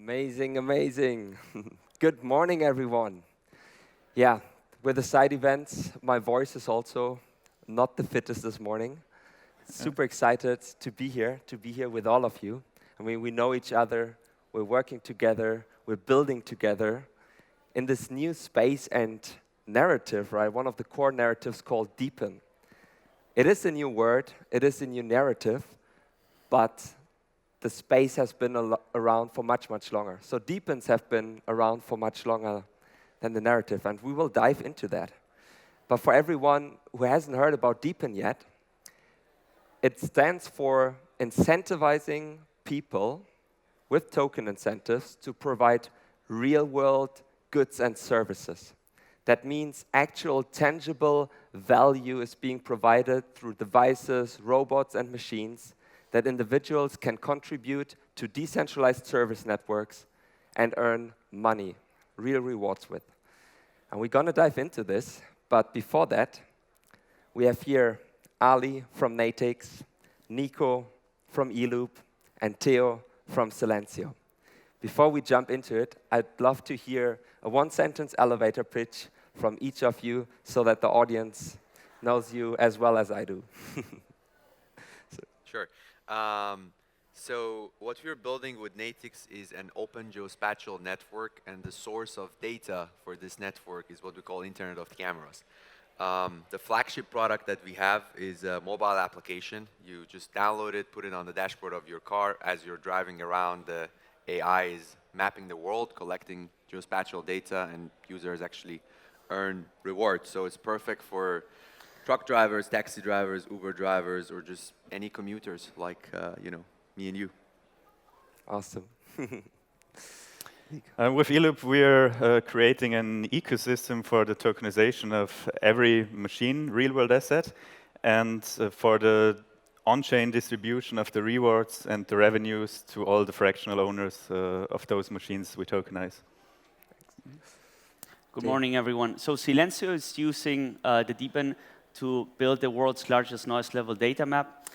Amazing, amazing. Good morning, everyone. Yeah, with the side events, my voice is also not the fittest this morning. Super excited to be here with all of you. I mean, we know each other, we're working together, we're building together in this new space and narrative, right? One of the core narratives called DePIN. It is a new word, it is a new narrative, but the space has been around for much, much longer. So DePINs have been around for much longer than the narrative, and we will dive into that. But for everyone who hasn't heard about DePIN yet, it stands for incentivizing people with token incentives to provide real-world goods and services. That means actual tangible value is being provided through devices, robots, and machines that individuals can contribute to decentralized service networks and earn money, real rewards with. And we're going to dive into this, but before that, we have here Ali from NATIX, Nico from ELOOP, and Theo from Silencio. Before we jump into it, I'd love to hear a one-sentence elevator pitch from each of you so that the audience knows you as well as I do. Sure. So what we're building with NATIX is an open geospatial network, and the source of data for this network is what we call Internet of Cameras. The flagship product that we have is a mobile application. You just download it, put it on the dashboard of your car. As you're driving around, the AI is mapping the world, collecting geospatial data, and users actually earn rewards. So it's perfect for truck drivers, taxi drivers, Uber drivers, or just any commuters like me and you. Awesome. With ELOOP, we're creating an ecosystem for the tokenization of every machine, real-world asset, and for the on-chain distribution of the rewards and the revenues to all the fractional owners of those machines we tokenize. Good morning, everyone. So Silencio is using the DePIN to build the world's largest noise level data map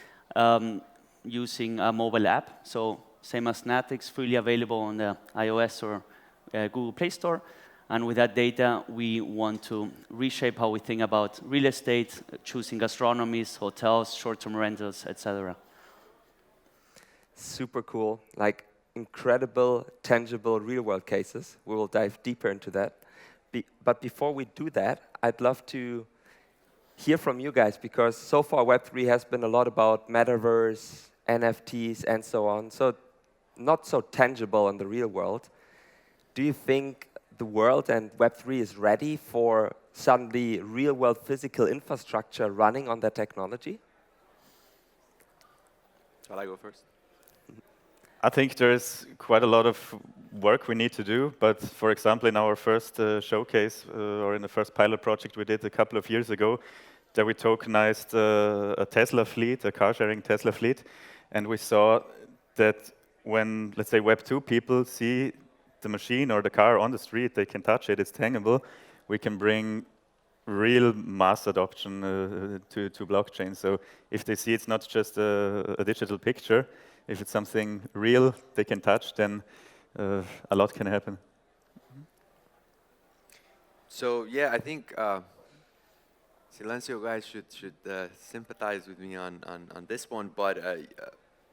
using a mobile app. So same as NATIX, freely available on the iOS or Google Play Store. And with that data, we want to reshape how we think about real estate, choosing gastronomies, hotels, short-term rentals, etc. Super cool, like incredible, tangible, real-world cases. We will dive deeper into that. But before we do that, I'd love to hear from you guys, because so far Web3 has been a lot about metaverse, NFTs, and so on. So not so tangible in the real world. Do you think the world and Web3 is ready for suddenly real-world physical infrastructure running on that technology? Shall I go first? I think there's quite a lot of work we need to do, but for example, in our first showcase, or in the first pilot project we did a couple of years ago, that we tokenized a Tesla fleet, a car-sharing Tesla fleet, and we saw that when, let's say, Web2 people see the machine or the car on the street, they can touch it, it's tangible, we can bring real mass adoption to blockchain. So if they see it's not just a digital picture, if it's something real they can touch, then a lot can happen. So yeah, I think Silencio guys should sympathize with me on this one. But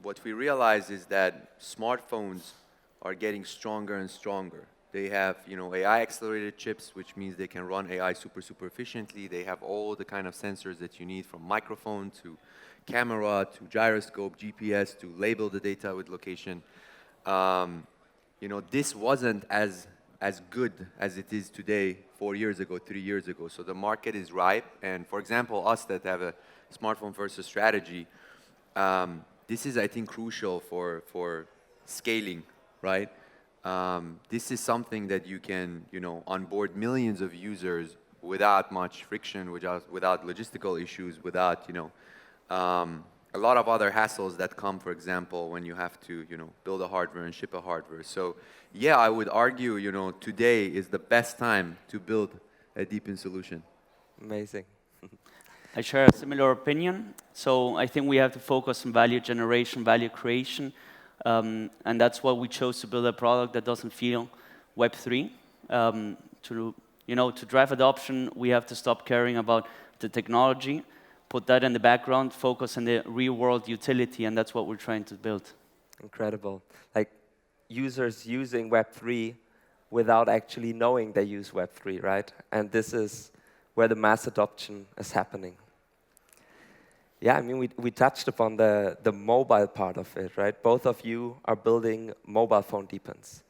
what we realize is that smartphones are getting stronger and stronger. They have AI accelerated chips, which means they can run AI super efficiently. They have all the kind of sensors that you need, from microphone to camera to gyroscope, GPS, to label the data with location. This wasn't as good as it is today 4 years ago, 3 years ago. So the market is ripe. And for example, us that have a smartphone versus strategy, this is, I think, crucial for scaling, right? This is something that you can, onboard millions of users without much friction, without logistical issues, without, a lot of other hassles that come, for example, when you have to, build a hardware and ship a hardware. So, yeah, I would argue, today is the best time to build a DePIN solution. Amazing. I share a similar opinion. So I think we have to focus on value generation, value creation. And that's why we chose to build a product that doesn't feel Web3. To drive adoption, we have to stop caring about the technology, put that in the background, focus on the real-world utility, and that's what we're trying to build. Incredible. Like users using Web3 without actually knowing they use Web3, right? And this is where the mass adoption is happening. Yeah, I mean, we touched upon the mobile part of it, right? Both of you are building mobile phone DePINs.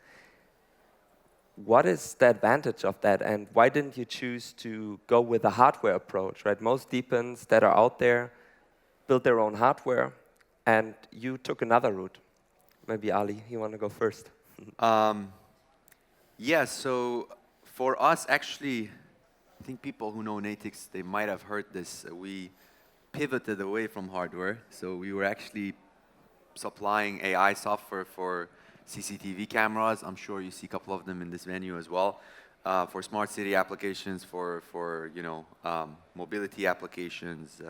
What is the advantage of that, and why didn't you choose to go with a hardware approach, right? Most DePINs that are out there build their own hardware, and you took another route. Maybe Ali, you want to go first? Yeah, so for us, actually, I think people who know NATIX, they might have heard this. We pivoted away from hardware. So we were actually supplying AI software for CCTV cameras. I'm sure you see a couple of them in this venue as well. For smart city applications, for mobility applications.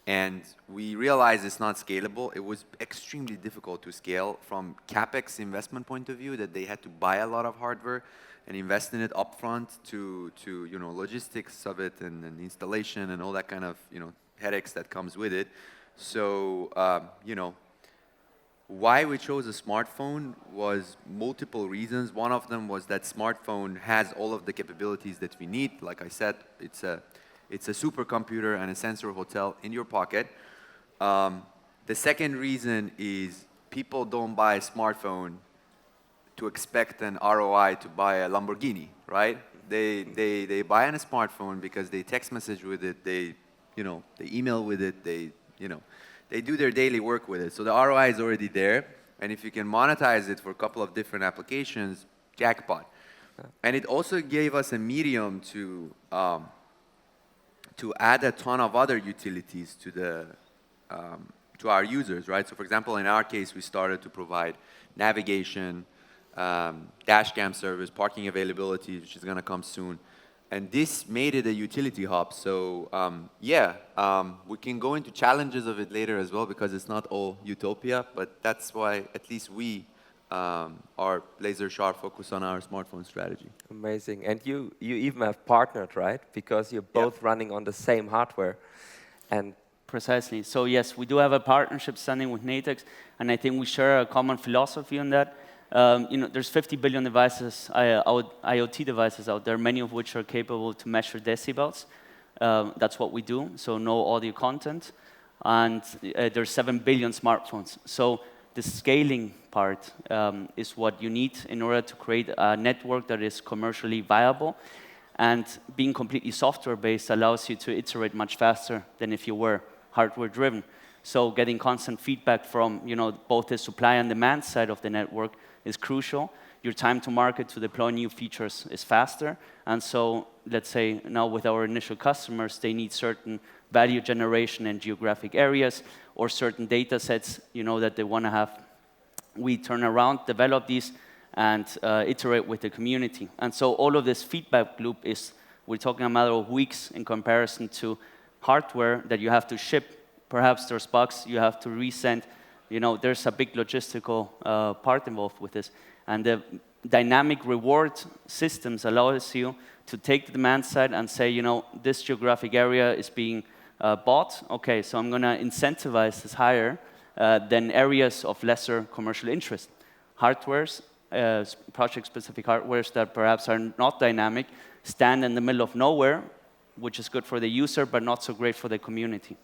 And we realized it's not scalable. It was extremely difficult to scale from CapEx investment point of view, that they had to buy a lot of hardware and invest in it upfront to logistics of it and installation and all that kind of headaches that comes with it. So why we chose a smartphone was multiple reasons. One of them was that smartphone has all of the capabilities that we need. Like I said, it's a supercomputer and a sensor hotel in your pocket. The second reason is people don't buy a smartphone to expect an ROI to buy a Lamborghini, right? They buy a smartphone because they text message with it, they email with it, they do their daily work with it. So the ROI is already there, and if you can monetize it for a couple of different applications, jackpot. And it also gave us a medium to add a ton of other utilities to our users, right? So for example, in our case, we started to provide navigation, dash cam service, parking availability, which is going to come soon. And this made it a utility hub. So we can go into challenges of it later as well, because it's not all utopia, but that's why at least we are laser sharp focused on our smartphone strategy. Amazing. And you even have partnered, right? Because you're both running on the same hardware. And precisely. So yes, we do have a partnership standing with NATIX, and I think we share a common philosophy on that. There's 50 billion devices, IoT devices out there, many of which are capable to measure decibels. That's what we do, so no audio content. And there's 7 billion smartphones. So the scaling part is what you need in order to create a network that is commercially viable. And being completely software-based allows you to iterate much faster than if you were hardware-driven. So getting constant feedback from both the supply and demand side of the network is crucial. Your time to market to deploy new features is faster. And so let's say now with our initial customers, they need certain value generation in geographic areas or certain data sets that they want to have. We turn around, develop these, and iterate with the community. And so all of this feedback loop we're talking a matter of weeks in comparison to hardware that you have to ship. Perhaps there's bugs you have to resend. There's a big logistical part involved with this. And the dynamic reward systems allows you to take the demand side and say, this geographic area is being bought. Okay, so I'm going to incentivize this higher than areas of lesser commercial interest. Hardwares, project-specific hardwares that perhaps are not dynamic, stand in the middle of nowhere, which is good for the user, but not so great for the community.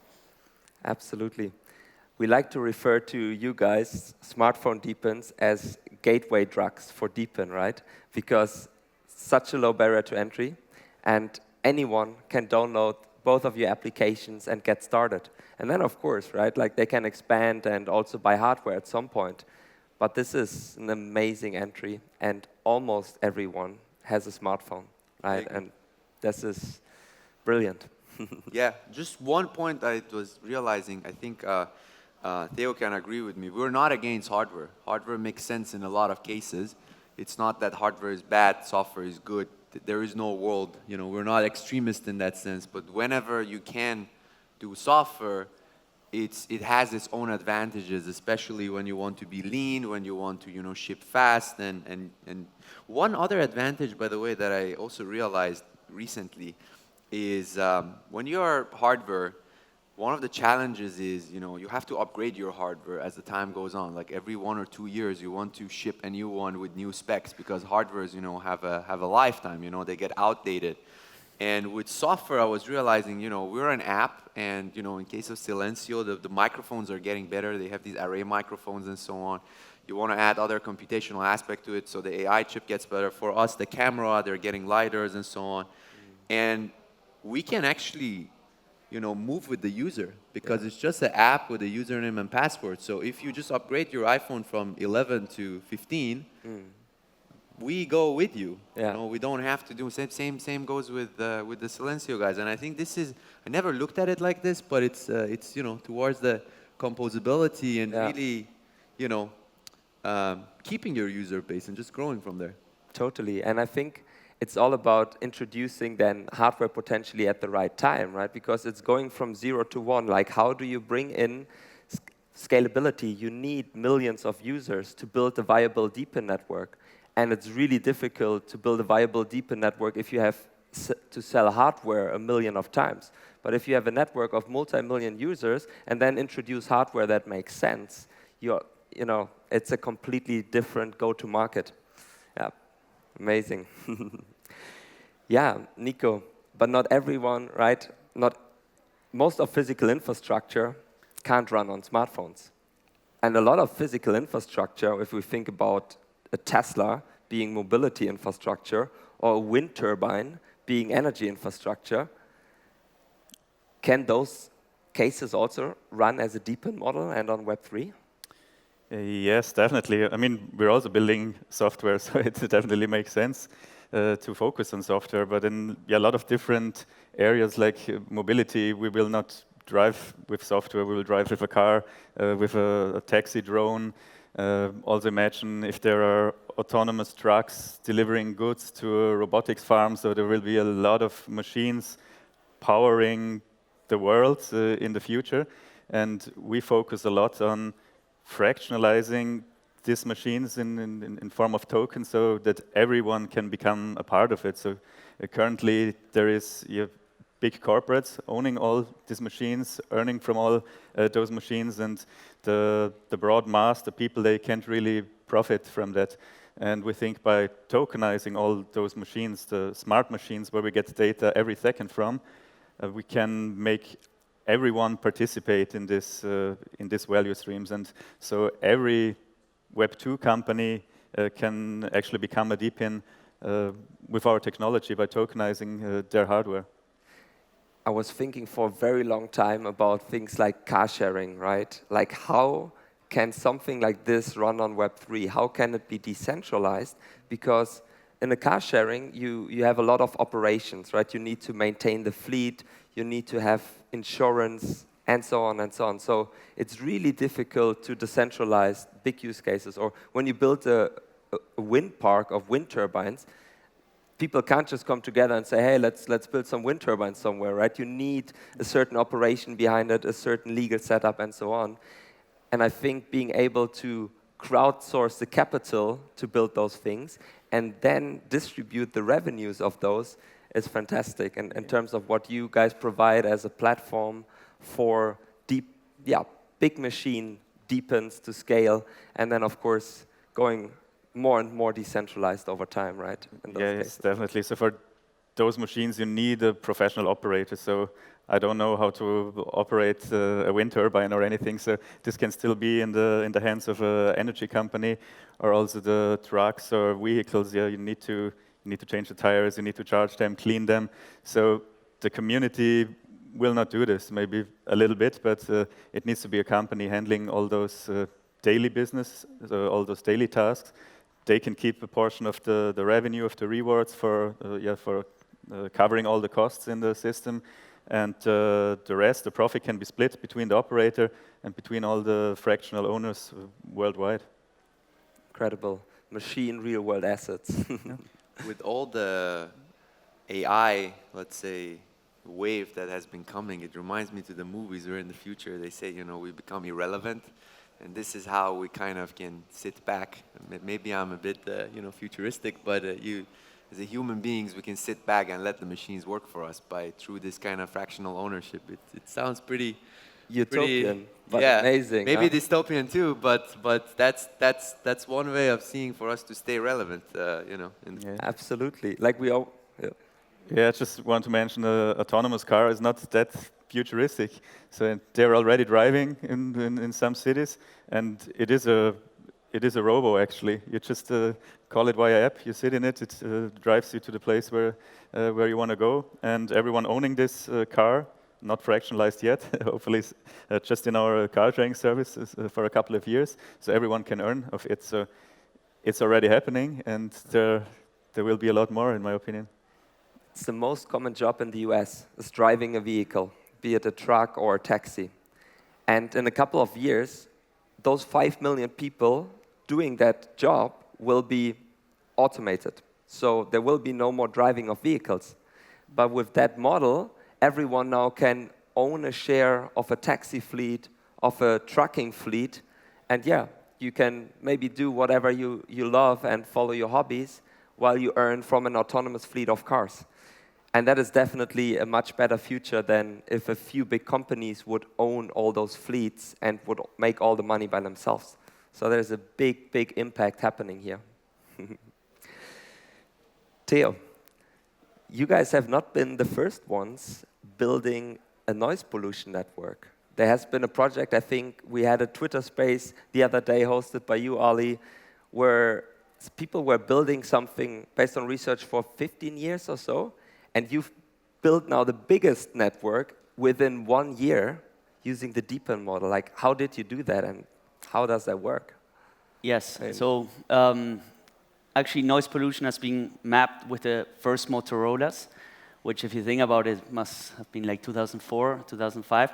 Absolutely. We like to refer to you guys, smartphone DePINs, as gateway drugs for DePIN, right? Because such a low barrier to entry, and anyone can download both of your applications and get started. And then, of course, right, like they can expand and also buy hardware at some point. But this is an amazing entry, and almost everyone has a smartphone, right? And this is brilliant. Yeah, just one point I was realizing, I think Theo can agree with me. We're not against hardware. Hardware makes sense in a lot of cases. It's not that hardware is bad, software is good. There is no world, we're not extremists in that sense. But whenever you can do software, it has its own advantages, especially when you want to be lean, when you want to ship fast, and one other advantage, by the way, that I also realized recently is when you are hardware, one of the challenges is you have to upgrade your hardware as the time goes on. Like every 1 or 2 years, you want to ship a new one with new specs because hardwares have a lifetime. They get outdated. And with software, I was realizing, we're an app, and, in case of Silencio, the microphones are getting better. They have these array microphones and so on. You want to add other computational aspect to it, so the AI chip gets better. For us, the camera, they're getting lighters and so on. And we can actually, move with the user because it's just an app with a username and password. So if you just upgrade your iPhone from 11 to 15, we go with you. We don't have to do same goes with the Silencio guys. And I think this is, I never looked at it like this, but it's towards the composability and really keeping your user base and just growing from there. Totally. And I think it's all about introducing then hardware potentially at the right time, right? Because it's going from 0 to 1. Like, how do you bring in scalability? You need millions of users to build a viable DePIN network. And it's really difficult to build a viable DePIN network if you have to sell hardware 1 million of times. But if you have a network of multi-million users and then introduce hardware that makes sense, it's a completely different go-to-market. Yeah, amazing. Yeah, Nico, but not everyone, right? Most of physical infrastructure can't run on smartphones. And a lot of physical infrastructure, if we think about a Tesla being mobility infrastructure, or a wind turbine being energy infrastructure, can those cases also run as a DePIN model and on Web3? Yes, definitely. I mean, we're also building software, so it definitely makes sense to focus on software. But in a lot of different areas like mobility, we will not drive with software. We will drive with a car, with a taxi drone. Also imagine if there are autonomous trucks delivering goods to a robotics farm, so there will be a lot of machines powering the world in the future. And we focus a lot on fractionalizing these machines in form of tokens so that everyone can become a part of it. So currently there is big corporates owning all these machines, earning from all those machines, and the broad mass, the people, they can't really profit from that. And we think by tokenizing all those machines, the smart machines where we get data every second from, we can make everyone participate in this value streams. And so every Web2 company can actually become a DePIN with our technology by tokenizing their hardware. I was thinking for a very long time about things like car sharing, right? Like, how can something like this run on Web3? How can it be decentralized? Because in a car sharing, you have a lot of operations, right? You need to maintain the fleet, you need to have insurance, and so on and so on. So it's really difficult to decentralize big use cases. Or when you build a wind park of wind turbines, people can't just come together and say, hey, let's build some wind turbines somewhere, right? You need a certain operation behind it, a certain legal setup, and so on. And I think being able to crowdsource the capital to build those things and then distribute the revenues of those is fantastic. And in terms of what you guys provide as a platform for big machine DePINs to scale, and then, of course, going more and more decentralized over time, right? Yes, definitely. So for those machines, you need a professional operator. So I don't know how to operate a wind turbine or anything. So this can still be in the hands of an energy company, or also the trucks or vehicles. Yeah, you need to change the tires. You need to charge them, clean them. So the community will not do this. Maybe a little bit, but it needs to be a company handling all those daily business, all those daily tasks. They can keep a portion of the revenue of the rewards for covering all the costs in the system, and the rest, the profit, can be split between the operator and between all the fractional owners worldwide. Incredible. Machine real-world assets. With all the AI, let's say, wave that has been coming. It reminds me to the movies where in the future they say, we become irrelevant. And this is how we kind of can sit back. Maybe I'm a bit, futuristic, but as a human beings, we can sit back and let the machines work for us through this kind of fractional ownership. It sounds pretty Utopian, but yeah, amazing. maybe dystopian too, but that's one way of seeing for us to stay relevant. Absolutely. Like we all. Yeah. Yeah, I just want to mention the autonomous car is not that futuristic. So they're already driving in some cities, and it is a robo actually. You just call it via app. You sit in it. It drives you to the place where you want to go. And everyone owning this car, not fractionalized yet. Hopefully, just in our car sharing service for a couple of years, so everyone can earn of it. So it's already happening, and there will be a lot more, in my opinion. It's the most common job in the US, is driving a vehicle, be it a truck or a taxi. And in a couple of years, those 5 million people doing that job will be automated. So there will be no more driving of vehicles. But with that model, everyone now can own a share of a taxi fleet, of a trucking fleet, and yeah, you can maybe do whatever you love and follow your hobbies while you earn from an autonomous fleet of cars. And that is definitely a much better future than if a few big companies would own all those fleets and would make all the money by themselves. So there's a big, big impact happening here. Theo, you guys have not been the first ones building a noise pollution network. There has been a project, I think we had a Twitter space the other day hosted by you, Ali, where people were building something based on research for 15 years or so, and you've built now the biggest network within 1 year using the DePIN model. Like, how did you do that, and how does that work? Yes, so actually noise pollution has been mapped with the first Motorola's, which if you think about it, must have been like 2004, 2005.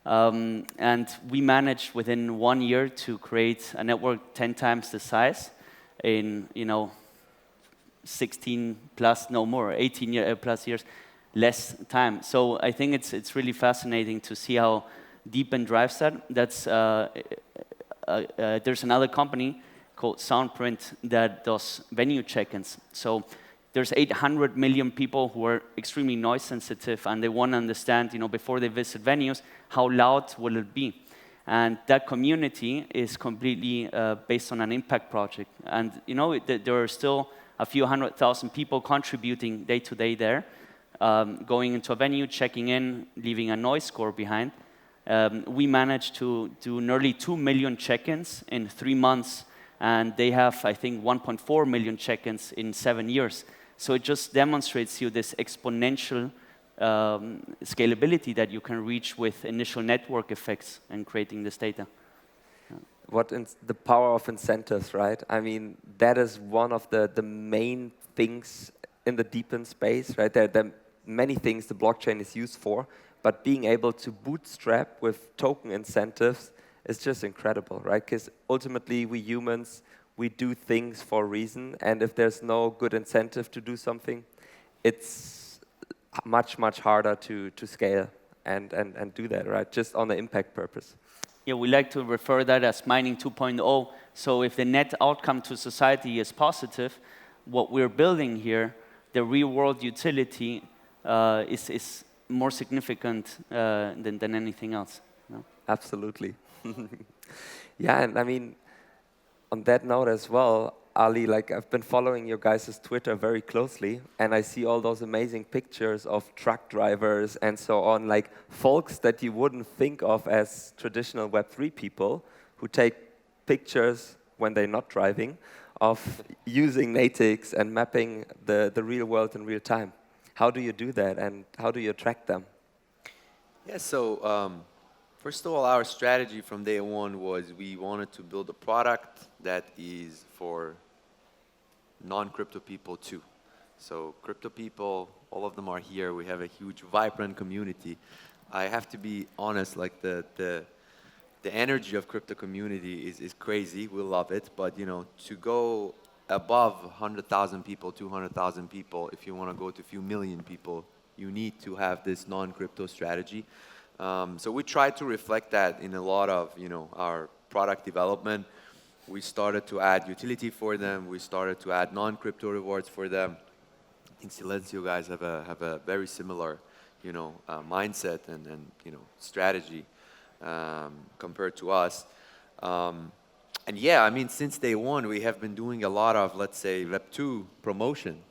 And we managed within 1 year to create a network 10 times the size in, 16 plus, no more, 18 plus years, less time. So I think it's really fascinating to see how DePIN drives that. That's there's another company called Soundprint that does venue check-ins. So there's 800 million people who are extremely noise sensitive, and they want to understand, before they visit venues, how loud will it be. And that community is completely based on an impact project. And there are still a few 100,000 people contributing day to day there, going into a venue, checking in, leaving a noise score behind. We managed to do nearly 2 million check-ins in 3 months, and they have, I think, 1.4 million check-ins in 7 years. So it just demonstrates you this exponential scalability that you can reach with initial network effects and creating this data. The power of incentives, right? I mean, that is one of the main things in the DePIN space, right? There are many things the blockchain is used for, but being able to bootstrap with token incentives is just incredible, right? Because ultimately, we humans, we do things for a reason, and if there's no good incentive to do something, it's much, much harder to scale and do that, right? Just on the impact purpose. Yeah, we like to refer that as mining 2.0. So if the net outcome to society is positive, what we're building here, the real-world utility is more significant than anything else. No? Absolutely. Yeah, and I mean, on that note as well, Ali, like I've been following your guys' Twitter very closely, and I see all those amazing pictures of truck drivers and so on, like folks that you wouldn't think of as traditional Web3 people who take pictures when they're not driving of using NATIX and mapping the real world in real time. How do you do that, and how do you attract them? Yeah, so first of all, our strategy from day one was we wanted to build a product that is for non-crypto people too. So crypto people, all of them are here. We have a huge, vibrant community. I have to be honest, like the energy of crypto community is crazy. We love it, but to go above 100,000 people, 200,000 people, if you want to go to a few million people, you need to have this non-crypto strategy. So we try to reflect that in a lot of our product development. We started to add utility for them. We started to add non-crypto rewards for them. I think Silencio guys have a very similar mindset and strategy compared to us. And yeah, I mean, since day one, we have been doing a lot of, let's say, Web2 promotion,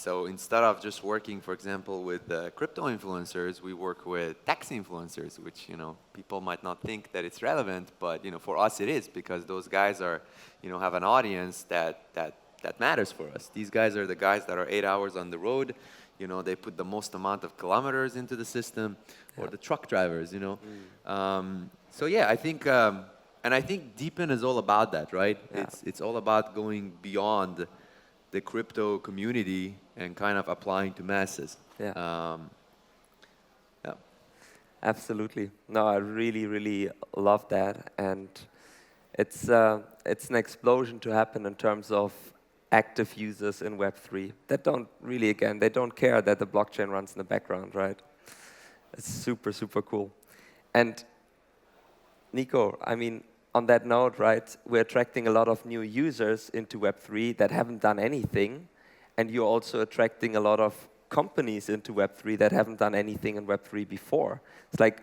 So instead of just working, for example, with crypto influencers, we work with tax influencers, which, people might not think that it's relevant, but, for us it is, because those guys are, have an audience that matters for us. These guys are the guys that are 8 hours on the road. They put the most amount of kilometers into the system, or the truck drivers, So yeah, I think, and I think DePIN is all about that, right? Yeah. It's all about going beyond the crypto community and kind of applying to masses. Yeah. Yeah. Absolutely. No, I really, really love that, and it's an explosion to happen in terms of active users in Web3 that don't really, they don't care that the blockchain runs in the background, right? It's super, super cool. And Nico, I mean, on that note, right, we're attracting a lot of new users into Web3 that haven't done anything, and you're also attracting a lot of companies into Web3 that haven't done anything in Web3 before. It's like,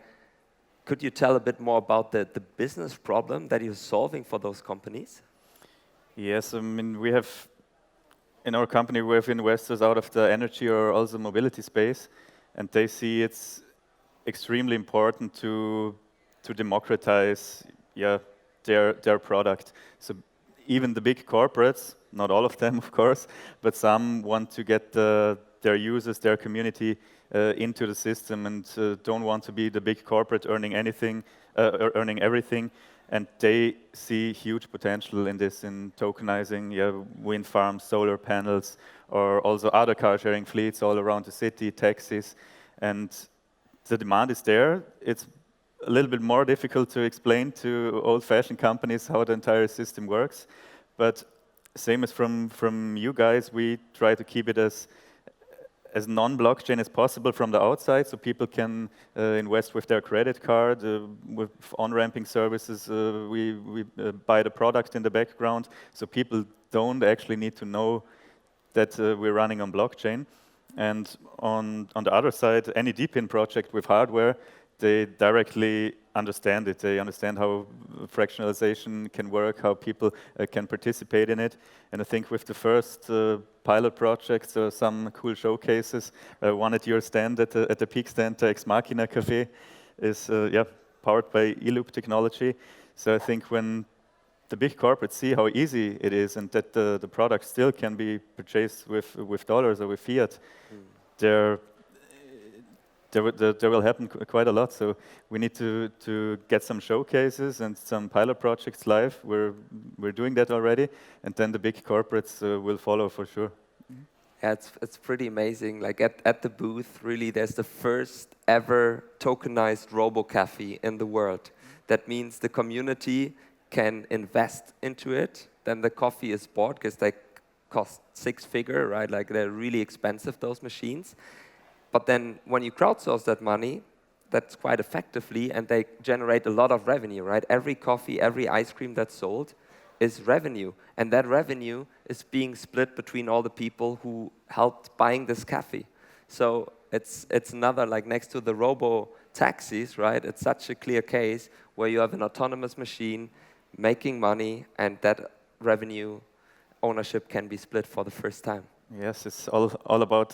could you tell a bit more about the business problem that you're solving for those companies? Yes, I mean, we have, in our company, we have investors out of the energy or also mobility space, and they see it's extremely important to democratize their product. So even the big corporates, not all of them, of course, but some want to get their users, their community into the system, and don't want to be the big corporate earning anything, earning everything. And they see huge potential in this, in tokenizing wind farms, solar panels, or also other car-sharing fleets all around the city, taxis. And the demand is there. It's a little bit more difficult to explain to old-fashioned companies how the entire system works. But same as from you guys, we try to keep it as non-blockchain as possible from the outside, so people can invest with their credit card, with on-ramping services. We buy the product in the background, so people don't actually need to know that we're running on blockchain. And on the other side, any DePIN project with hardware, they directly understand it. They understand how fractionalization can work, how people can participate in it. And I think with the first pilot projects, some cool showcases. One at your stand, at the peaq stand, Ex Machina Cafe, is powered by ELOOP technology. So I think when the big corporates see how easy it is and that the product still can be purchased with dollars or with fiat, there will happen quite a lot. So we need to get some showcases and some pilot projects live. We're doing that already, and then the big corporates will follow for sure. Yeah, it's pretty amazing. Like at the booth, really, there's the first ever tokenized robo-cafe in the world. That means the community can invest into it. Then the coffee is bought because they cost six-figure, right? Like they're really expensive, those machines. But then when you crowdsource that money, that's quite effectively, and they generate a lot of revenue, right? Every coffee, every ice cream that's sold is revenue. And that revenue is being split between all the people who helped buying this cafe. So it's another, like next to the robo-taxis, right? It's such a clear case where you have an autonomous machine making money, and that revenue ownership can be split for the first time. Yes, it's all about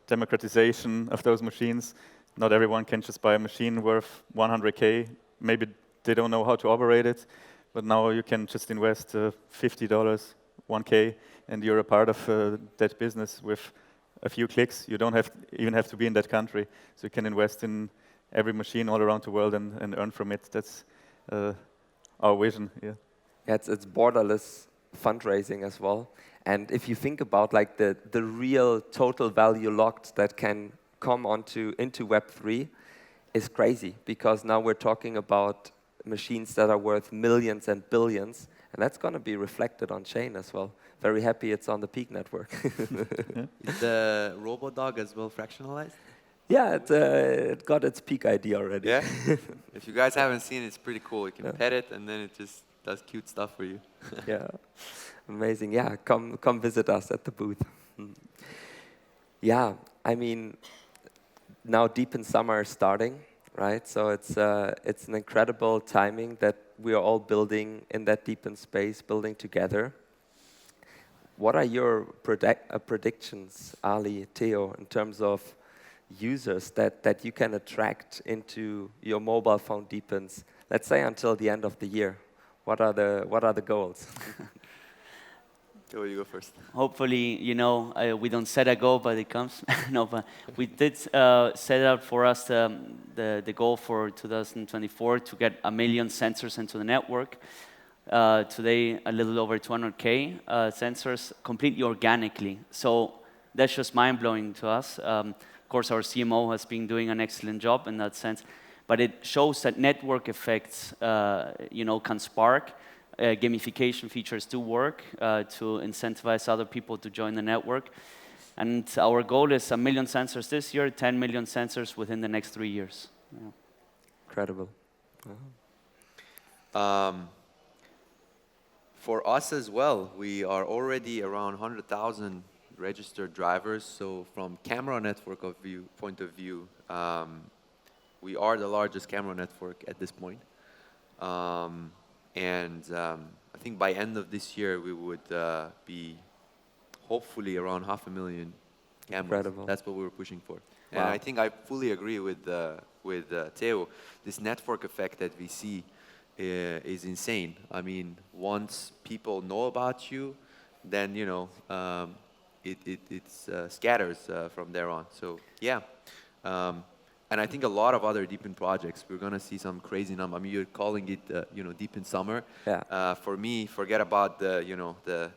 democratization of those machines. Not everyone can just buy a machine worth 100K. Maybe they don't know how to operate it, but now you can just invest $50, 1K, and you're a part of that business with a few clicks. You don't even have to be in that country. So you can invest in every machine all around the world and earn from it. That's our vision. Yeah, it's borderless fundraising as well. And if you think about like the real total value locked that can come into Web3 is crazy, because now we're talking about machines that are worth millions and billions, And that's going to be reflected on chain as well. Very happy it's on the peaq network. Is the RoboDog as well fractionalized? Yeah, it got its peaq ID already. Yeah? If you guys haven't seen it, it's pretty cool. You can pet it, and then it just does cute stuff for you. Yeah, amazing. Yeah, come visit us at the booth. Yeah, I mean, now DePIN summer is starting, right? So it's an incredible timing that we are all building in that DePIN space, building together. What are your predictions, Ali, Theo, in terms of users that you can attract into your mobile phone DePINs, let's say until the end of the year? What are the goals? Theo, you go first. Hopefully, you know, we don't set a goal, but it comes. No, but we did set out for us the goal for 2024 to get 1 million sensors into the network. Today, a little over 200K sensors, completely organically. So that's just mind-blowing to us. Of course, our CMO has been doing an excellent job in that sense. But it shows that network effects, you know, can spark. Gamification features do work to incentivize other people to join the network. And our goal is 1 million sensors this year, 10 million sensors within the next 3 years. Yeah. Incredible. For us as well, we are already around 100,000 registered drivers. So from camera network point of view, we are the largest camera network at this point. I think by end of this year, we would be hopefully around 500,000 cameras. Incredible. That's what we were pushing for. Wow. And I think I fully agree with Theo. This network effect that we see is insane. I mean, once people know about you, then, you know, it scatters from there on. So, yeah. And I think a lot of other DePIN projects, we're going to see some crazy number. I mean, you're calling it, you know, DePIN summer. Yeah. For me, forget about the, you know, the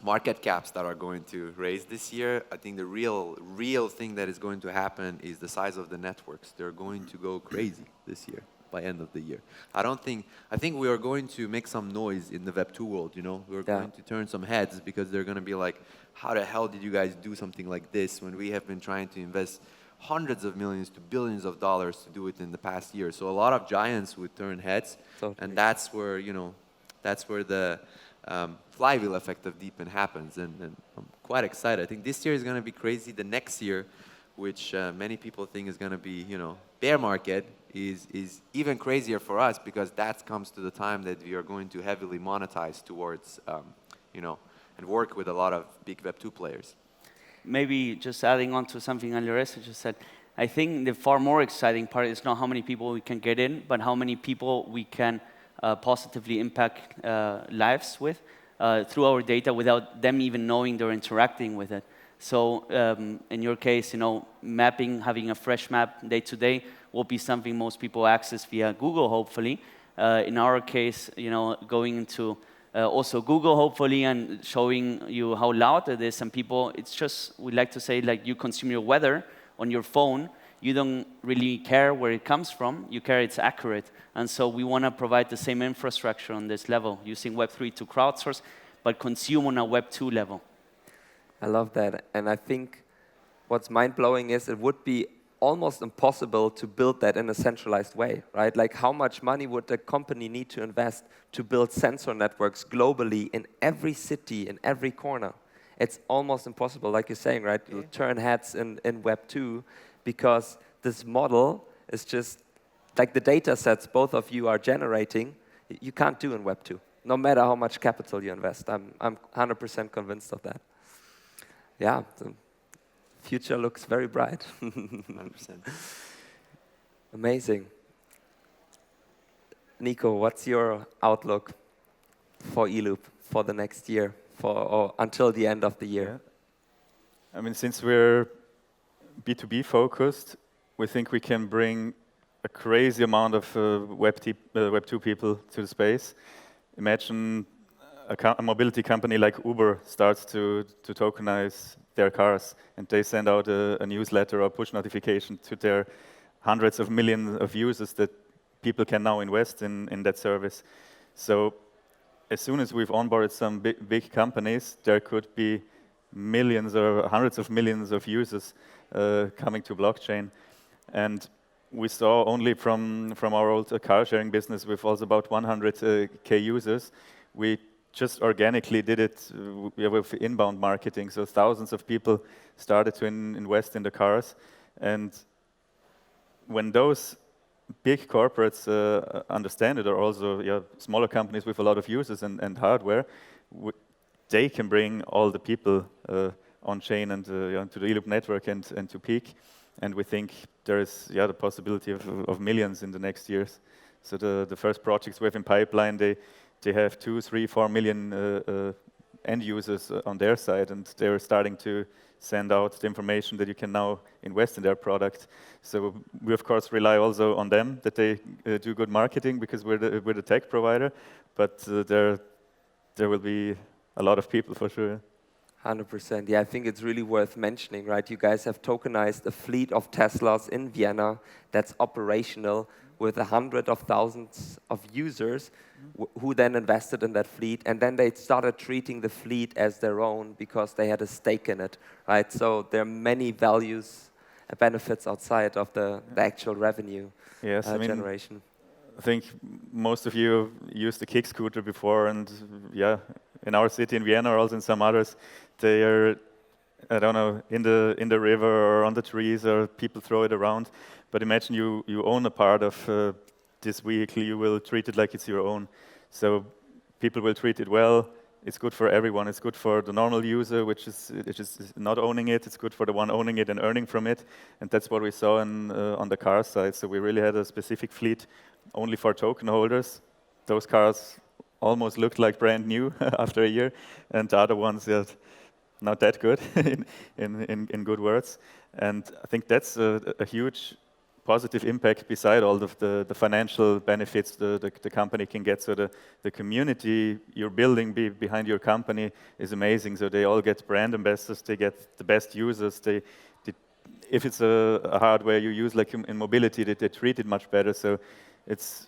market caps that are going to raise this year. I think the real thing that is going to happen is the size of the networks. They're going to go crazy this year, by end of the year. I think we are going to make some noise in the Web2 world, you know. We're going to turn some heads because they're going to be like, how the hell did you guys do something like this when we have been trying to invest hundreds of millions to billions of dollars to do it in the past year. So a lot of giants would turn heads, and that's where, you know, that's where the flywheel effect of DePIN happens, and I'm quite excited. I think this year is going to be crazy. The next year, which many people think is going to be, you know, bear market, is even crazier for us because that comes to the time that we are going to heavily monetize towards, you know, and work with a lot of big Web2 players. Maybe just adding on to something Alireza just said, I think the far more exciting part is not how many people we can get in, but how many people we can positively impact lives with through our data without them even knowing they're interacting with it. So in your case, you know, mapping, having a fresh map day to day will be something most people access via Google, hopefully. In our case, you know, going into also Google, hopefully, and showing you how loud it is. And people, it's just, we like to say, like, you consume your weather on your phone. You don't really care where it comes from. You care it's accurate. And so we want to provide the same infrastructure on this level, using Web3 to crowdsource, but consume on a Web2 level. I love that. And I think what's mind-blowing is it would be almost impossible to build that in a centralized way, right? Like, how much money would a company need to invest to build sensor networks globally in every city, in every corner? It's almost impossible, like you're saying, right? You'll turn heads in Web 2 because this model is just, like the data sets both of you are generating, you can't do in Web 2, no matter how much capital you invest. I'm 100% convinced of that. Yeah. Future looks very bright. 100%. Amazing. Nico, what's your outlook for ELOOP for the next year, or until the end of the year? I mean, since we're B2B focused, we think we can bring a crazy amount of Web2 people to the space. Imagine a mobility company like Uber starts to tokenize their cars, and they send out a newsletter or push notification to their hundreds of millions of users that people can now invest in that service. So as soon as we've onboarded some big companies, there could be millions or hundreds of millions of users coming to blockchain. And we saw only from our old car sharing business with also about 100K users, we just organically did it with inbound marketing. So thousands of people started to invest in the cars. And when those big corporates understand it, or also smaller companies with a lot of users and hardware, they can bring all the people on chain and to the ELOOP network and to peaq. And we think there is the possibility of millions in the next years. So the first projects we have in pipeline, they have 2, 3, 4 million end users on their side, and they're starting to send out the information that you can now invest in their product. So we of course rely also on them, that they do good marketing, because we're the tech provider. But there will be a lot of people for sure. 100%. Yeah, I think it's really worth mentioning, right? You guys have tokenized a fleet of Teslas in Vienna that's operational with hundreds of thousands of users who then invested in that fleet, and then they started treating the fleet as their own because they had a stake in it, right? So there are many values and benefits outside of the actual revenue generation. I think most of you used the kick scooter before, and in our city, in Vienna, or also in some others, they are, I don't know, in the river or on the trees, or people throw it around. But imagine you own a part of this vehicle, you will treat it like it's your own. So people will treat it well. It's good for everyone. It's good for the normal user, which is not owning it. It's good for the one owning it and earning from it. And that's what we saw on the car side. So we really had a specific fleet only for token holders. Those cars almost looked like brand new after a year, and the other ones not that good in good words. And I think that's a huge positive impact beside all of the financial benefits the company can get. So the community you're building behind your company is amazing. So they all get brand ambassadors, they get the best users. If it's a hardware you use, like in mobility, they treat it much better. So it's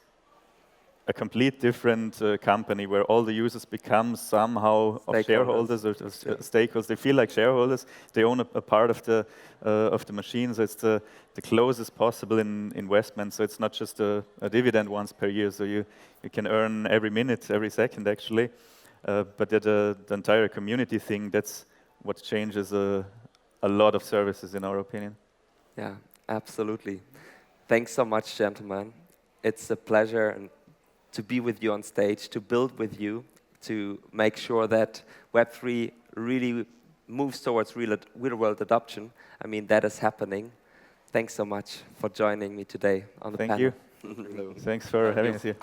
a complete different company where all the users become somehow of shareholders or stakeholders. They feel like shareholders. They own a part of the machine. So it's the closest possible investment. So it's not just a dividend once per year. So you can earn every minute, every second actually. But the entire community thing, that's what changes a lot of services in our opinion. Yeah, absolutely. Thanks so much, gentlemen. It's a pleasure to be with you on stage, to build with you, to make sure that Web3 really moves towards real-world adoption. I mean, that is happening. Thanks so much for joining me today on the panel. Thank you. Thanks for having us here.